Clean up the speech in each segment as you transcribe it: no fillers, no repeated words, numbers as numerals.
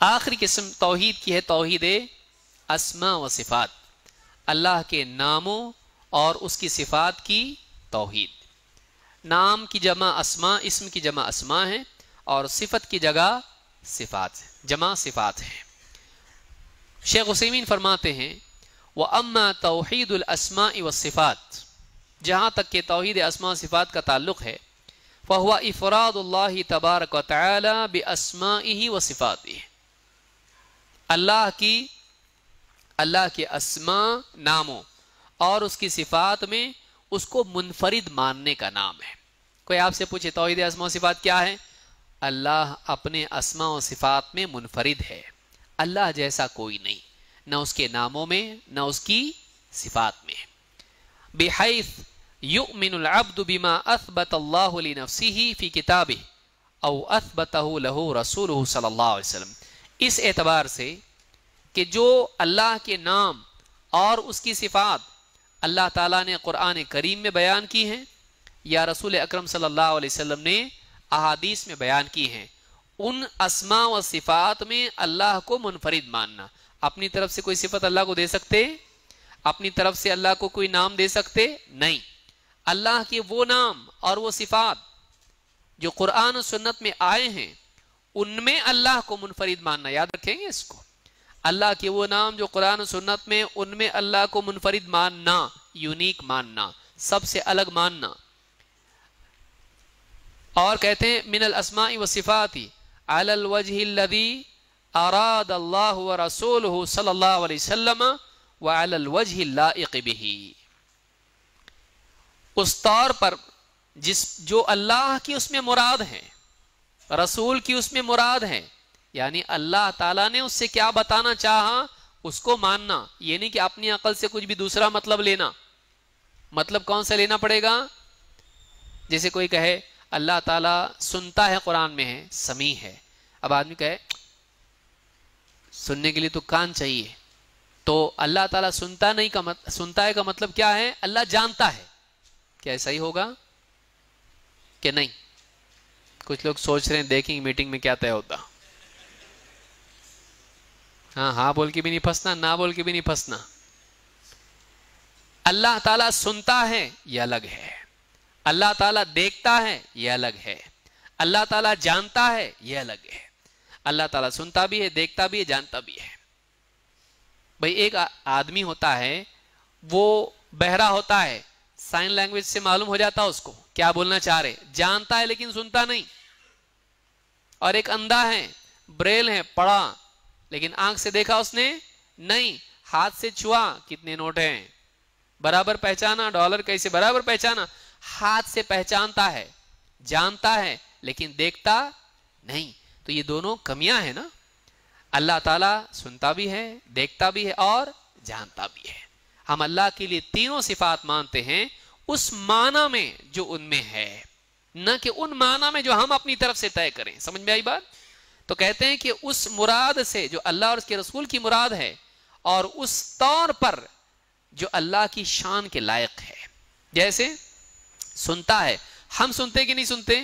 آخری قسم توحید کی ہے توحید اسماء و صفات، اللہ کے ناموں اور اس کی صفات کی توحید۔ نام کی جمع اسماء، اسم کی جمع اسماء ہے، اور صفت کی جگہ صفات ہے، جمع صفات ہے۔ شیخ عثیمین فرماتے ہیں وَأَمَّا تَوْحِيدُ الْأَسْمَاءِ وَالصِّفَاتِ، جہاں تک کہ توحید اسماء و صفات کا تعلق ہے، فَهُوَ إِفْرَادُ اللَّهِ تَبَارَكَ وَتَعَالَى بِأَسْمَائِهِ وَصِفَاتِهِ، اللہ کے اسماء ناموں اور اس کی صفات میں اس کو منفرد ماننے کا نام ہے۔ کوئی آپ سے پوچھے توحید اسماء و صفات کیا ہے؟ اللہ اپنے اسماء و صفات میں منفرد ہے، اللہ جیسا کوئی نہیں، نہ اس کے ناموں میں نہ اس کی صفات میں۔ بحیث یؤمن العبد بما اثبت اللہ لنفسہ فی کتابہ او اثبتہ لہ رسولہ صلی اللہ علیہ وسلم، اس اعتبار سے کہ جو اللہ کے نام اور اس کی صفات اللہ تعالیٰ نے قرآن کریم میں بیان کی ہیں یا رسول اکرم صلی اللہ علیہ وسلم نے احادیث میں بیان کی ہیں، ان اسماء و صفات میں اللہ کو منفرد ماننا۔ اپنی طرف سے کوئی صفت اللہ کو دے سکتے؟ اپنی طرف سے اللہ کو کوئی نام دے سکتے؟ نہیں۔ اللہ کے وہ نام اور وہ صفات جو قرآن و سنت میں آئے ہیں ان میں اللہ کو منفرد ماننا، یاد رکھیں گے اس کو، اللہ کے وہ نام جو قرآن و سنت میں ان میں اللہ کو منفرد ماننا، یونیک ماننا، سب سے الگ ماننا۔ اور کہتے ہیں من الاسماء والصفات علی الوجہ الذی اراد اللہ ورسولہ صلی اللہ علیہ وسلم وعلی الوجہ اللائق بہ، اس طور پر جو اللہ کی اس میں مراد ہے، رسول کی اس میں مراد ہے، یعنی اللہ تعالیٰ نے اس سے کیا بتانا چاہا اس کو ماننا، یہ نہیں کہ اپنی عقل سے کچھ بھی دوسرا مطلب لینا۔ مطلب کون سا لینا پڑے گا؟ جیسے کوئی کہے اللہ تعالیٰ سنتا ہے، قرآن میں ہے سمیع ہے، اب آدمی کہے سننے کے لیے تو کان چاہیے، تو اللہ تعالیٰ سنتا ہے کا مطلب کیا ہے؟ اللہ جانتا ہے۔ کیا ایسا ہی ہوگا کہ نہیں؟ کچھ لوگ سوچ رہے ہیں دیکھیں میٹنگ میں کیا طے ہوتا۔ ہاں بول کے بھی نہیں پھنسنا، نہ بول کے بھی نہیں پھنسنا۔ اللہ تعالیٰ سنتا ہے یہ الگ ہے، اللہ تعالیٰ دیکھتا ہے یہ الگ ہے، اللہ تعالیٰ جانتا ہے یہ الگ ہے۔ اللہ تعالیٰ سنتا بھی ہے، دیکھتا بھی ہے، جانتا بھی ہے۔ بھئی ایک آدمی ہوتا ہے وہ بہرا ہوتا ہے، سائن لینگویج سے معلوم ہو جاتا اس کو کیا بولنا چاہ رہے، جانتا ہے لیکن سنتا نہیں۔ اور ایک اندھا ہے، بریل ہے، پڑھا لیکن آنکھ سے دیکھا اس نے نہیں، ہاتھ سے چھوا کتنے نوٹ ہیں برابر پہچانا، ڈالر کیسے برابر پہچانا، ہاتھ سے پہچانتا ہے، جانتا ہے لیکن دیکھتا نہیں۔ تو یہ دونوں کمیاں ہیں نا، اللہ تعالیٰ سنتا بھی ہے، دیکھتا بھی ہے اور جانتا بھی ہے۔ ہم اللہ کے لیے تینوں صفات مانتے ہیں اس معنی میں جو ان میں ہے، نہ کہ ان معنی میں جو ہم اپنی طرف سے طے کریں۔ سمجھ میں آئی بات؟ تو کہتے ہیں کہ اس مراد سے جو اللہ اور اس کے رسول کی مراد ہے اور اس طور پر جو اللہ کی شان کے لائق ہے۔ جیسے سنتا ہے، ہم سنتے کہ نہیں سنتے؟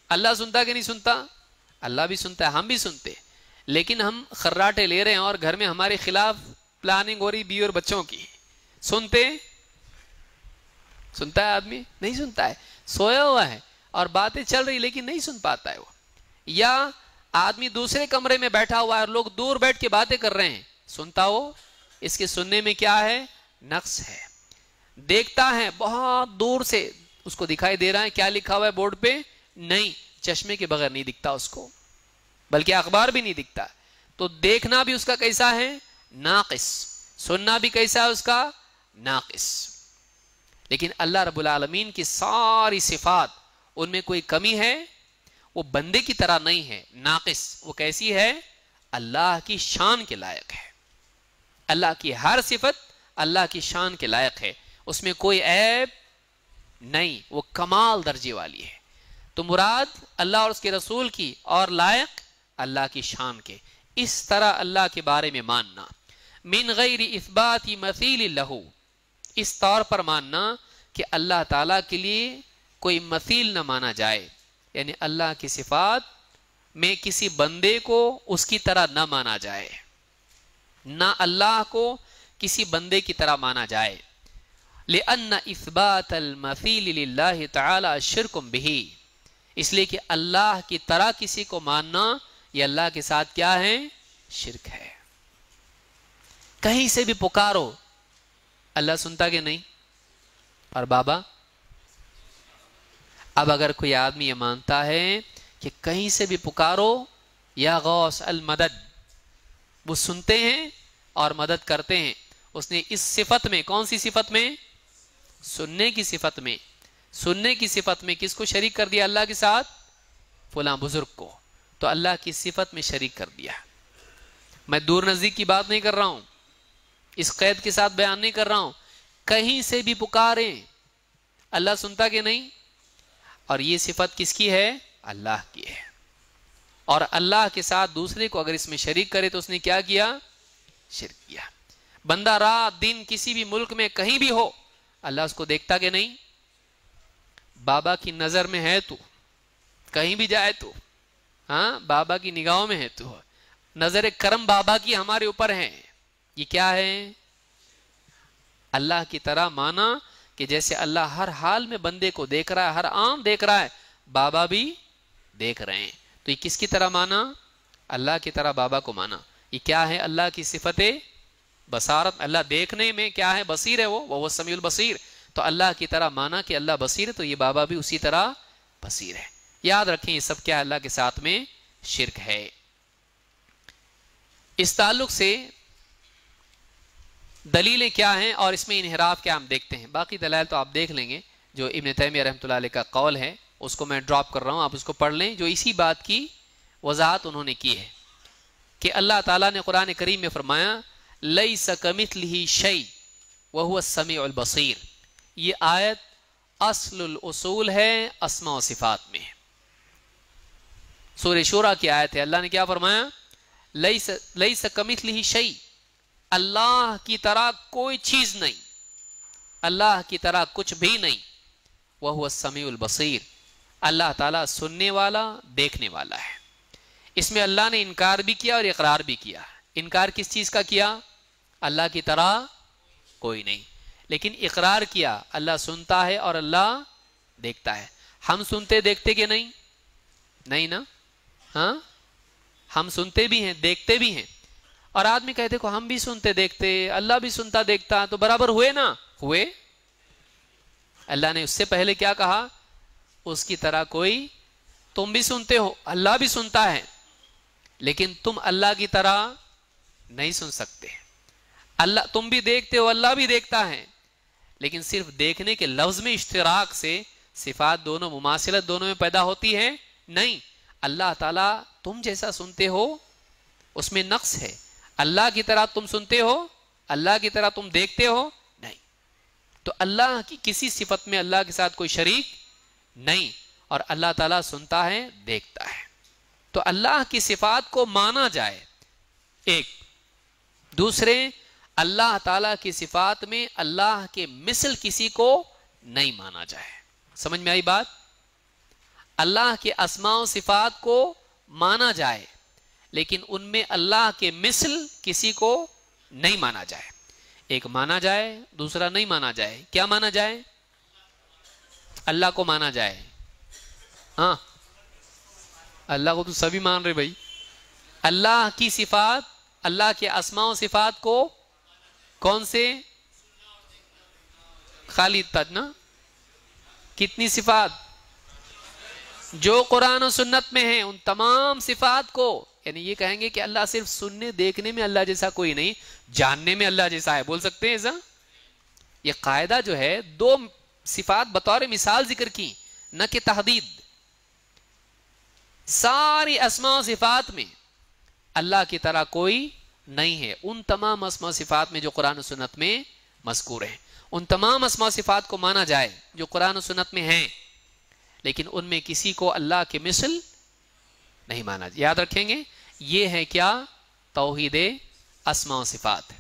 اللہ سنتا کہ نہیں سنتا؟ اللہ بھی سنتا ہے، ہم بھی سنتے، لیکن ہم خراٹے لے رہے ہیں اور گھر میں ہمارے خلاف پلاننگ ہو رہی بیوی اور بچوں کی۔ سنتا ہے آدمی؟ نہیں سنتا ہے، سویا ہوا ہے اور باتیں چل رہی لیکن نہیں سن پاتا ہے وہ۔ یا آدمی دوسرے کمرے میں بیٹھا ہوا ہے اور لوگ دور بیٹھ کے باتیں کر رہے ہیں، سنتا ہو؟ اس کے سننے میں کیا ہے؟ نقص ہے۔ دیکھتا ہے بہت دور سے، اس کو دکھائی دے رہا ہے کیا لکھا ہوا ہے بورڈ پہ؟ نہیں، چشمے کے بغیر نہیں دکھتا اس کو، بلکہ اخبار بھی نہیں دکھتا۔ تو دیکھنا بھی اس کا کیسا ہے؟ ناقص۔ سننا بھی کیسا ہے اس کا؟ ناقص۔ لیکن اللہ رب العالمین کی ساری صفات ان میں کوئی کمی ہے؟ وہ بندے کی طرح نہیں ہے، ناقص۔ وہ کیسی ہے؟ اللہ کی شان کے لائق ہے۔ اللہ کی ہر صفت اللہ کی شان کے لائق ہے، اس میں کوئی عیب نہیں، وہ کمال درجے والی ہے۔ تو مراد اللہ اور اس کے رسول کی اور لائق اللہ کی شان کے، اس طرح اللہ کے بارے میں ماننا۔ من غیر اثبات مثیل لہ، اس طور پر ماننا کہ اللہ تعالیٰ کے لیے کوئی مثیل نہ مانا جائے، یعنی اللہ کی صفات میں کسی بندے کو اس کی طرح نہ مانا جائے، نہ اللہ کو کسی بندے کی طرح مانا جائے۔ لأن اثبات المثیل للہ تعالی شرک بہ، اس لیے کہ اللہ کی طرح کسی کو ماننا یہ اللہ کے ساتھ کیا ہے؟ شرک ہے۔ کہیں سے بھی پکارو اللہ سنتا کہ نہیں؟ اور بابا، اب اگر کوئی آدمی یہ مانتا ہے کہ کہیں سے بھی پکارو یا غوث المدد، وہ سنتے ہیں اور مدد کرتے ہیں، اس نے اس صفت میں، کون سی صفت میں؟ سننے کی صفت میں، سننے کی صفت میں کس کو شریک کر دیا اللہ کے ساتھ؟ فلاں بزرگ کو، تو اللہ کی صفت میں شریک کر دیا۔ میں دور نزدیک کی بات نہیں کر رہا ہوں، اس قید کے ساتھ بیان نہیں کر رہا ہوں، کہیں سے بھی پکاریں اللہ سنتا کہ نہیں؟ اور یہ صفت کس کی ہے؟ اللہ کی ہے۔ اور اللہ کے ساتھ دوسرے کو اگر اس میں شریک کرے تو اس نے کیا کیا؟ شرک کیا۔ بندہ رات دن کسی بھی ملک میں کہیں بھی ہو، اللہ اس کو دیکھتا کہ نہیں؟ بابا کی نظر میں ہے تو، کہیں بھی جائے تو، ہاں بابا کی نگاہوں میں ہے تو، نظر کرم بابا کی ہمارے اوپر ہے۔ یہ کیا ہے؟ اللہ کی طرح مانا کہ جیسے اللہ ہر حال میں بندے کو دیکھ رہا ہے، ہر آن دیکھ رہا ہے، بابا بھی دیکھ رہے ہیں، تو یہ کس کی طرح مانا؟ اللہ کی طرح بابا کو مانا۔ یہ کیا ہے؟ اللہ کی صفت بصارت، اللہ دیکھنے میں کیا ہے؟ بصیر ہے، وہ سمیع البصیر، تو اللہ کی طرح مانا کہ اللہ بصیر ہے تو یہ بابا بھی اسی طرح بصیر ہے۔ یاد رکھیں یہ سب کیا اللہ کے ساتھ میں شرک ہے۔ اس تعلق سے دلیلیں کیا ہیں اور اس میں انحراف کیا ہم دیکھتے ہیں، باقی دلائل تو آپ دیکھ لیں گے، جو ابن تیمیہ رحمۃ اللہ علیہ کا قول ہے اس کو میں ڈراپ کر رہا ہوں، آپ اس کو پڑھ لیں، جو اسی بات کی وضاحت انہوں نے کی ہے کہ اللہ تعالیٰ نے قرآن کریم میں فرمایا لیس کمثلہ شیء وہو السمیع البصیر۔ یہ آیت اصل الاصول ہے اسماء و صفات میں، سورہ شورى کی آیت ہے۔ اللہ نے کیا فرمایا؟ لیس کمثلہ شیء، اللہ کی طرح کوئی چیز نہیں، اللہ کی طرح کچھ بھی نہیں، وہو السمیع البصیر، اللہ تعالیٰ سننے والا دیکھنے والا ہے۔ اس میں اللہ نے انکار بھی کیا اور اقرار بھی کیا۔ انکار کس چیز کا کیا؟ اللہ کی طرح کوئی نہیں، لیکن اقرار کیا اللہ سنتا ہے اور اللہ دیکھتا ہے۔ ہم سنتے دیکھتے کہ نہیں؟ نہیں نا؟ ہاں ہم سنتے بھی ہیں دیکھتے بھی ہیں، اور آدمی کہتے دیکھو ہم بھی سنتے دیکھتے، اللہ بھی سنتا دیکھتا، تو برابر ہوئے نا؟ ہوئے۔ اللہ نے اس سے پہلے کیا کہا؟ اس کی طرح کوئی، تم بھی سنتے ہو اللہ بھی سنتا ہے، لیکن تم اللہ کی طرح نہیں سن سکتے۔ اللہ تم بھی دیکھتے ہو اللہ بھی دیکھتا ہے، لیکن صرف دیکھنے کے لفظ میں اشتراک سے صفات دونوں، مماثلت دونوں میں پیدا ہوتی ہے؟ نہیں۔ اللہ تعالیٰ تم جیسا سنتے ہو اس میں نقص ہے، اللہ کی طرح تم سنتے ہو، اللہ کی طرح تم دیکھتے ہو، نہیں۔ تو اللہ کی کسی صفت میں اللہ کے ساتھ کوئی شریک نہیں، اور اللہ تعالیٰ سنتا ہے دیکھتا ہے، تو اللہ کی صفات کو مانا جائے ایک۔ دوسرے، اللہ تعالیٰ کی صفات میں اللہ کے مثل کسی کو نہیں مانا جائے۔ سمجھ میں آئی بات؟ اللہ کے اسماء و صفات کو مانا جائے، لیکن ان میں اللہ کے مثل کسی کو نہیں مانا جائے۔ ایک مانا جائے، دوسرا نہیں مانا جائے۔ کیا مانا جائے؟ اللہ کو مانا جائے، ہاں اللہ کو تو سبھی مان رہے بھائی۔ اللہ کی صفات، اللہ کے اسماء و صفات کو کون سے؟ خالی تج نا، کتنی صفات جو قرآن و سنت میں ہیں ان تمام صفات کو، یعنی یہ کہیں گے کہ اللہ صرف سننے دیکھنے میں اللہ جیسا کوئی نہیں، جاننے میں اللہ جیسا ہے، بول سکتے ہیں ایسا؟ یہ قاعدہ جو ہے دو صفات بطور مثال ذکر کی، نہ کہ تحدید۔ ساری اسماء و صفات میں اللہ کی طرح کوئی نہیں ہے، ان تمام اسماء و صفات میں جو قرآن و سنت میں مذکور ہیں، ان تمام اسماء و صفات کو مانا جائے جو قرآن و سنت میں ہیں، لیکن ان میں کسی کو اللہ کے مثل نہیں مانا۔ یاد رکھیں گے یہ ہے کیا؟ توحید اسماء و صفات۔